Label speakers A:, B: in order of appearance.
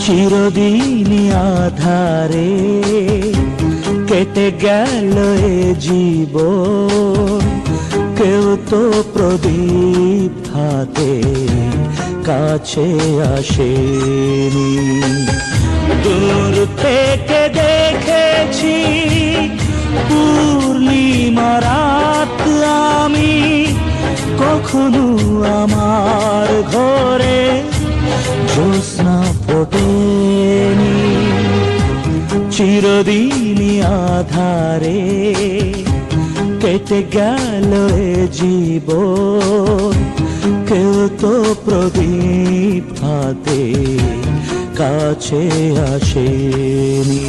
A: চিরদিনই আধারে কেটে গেল এ জীবন, কেউ তো প্রদীপ হাতে কাছে আসেনি। দূর থেকে দেখেছি পূর্ণিমা রাত আমি, কখনো আমার ঘরে জ্যোৎস্না ফোটেনি। চিরদিনই আধারে কেটে গেল এ জীবন, কেউ তো প্রদীপ হাতে কাছে আসেনি।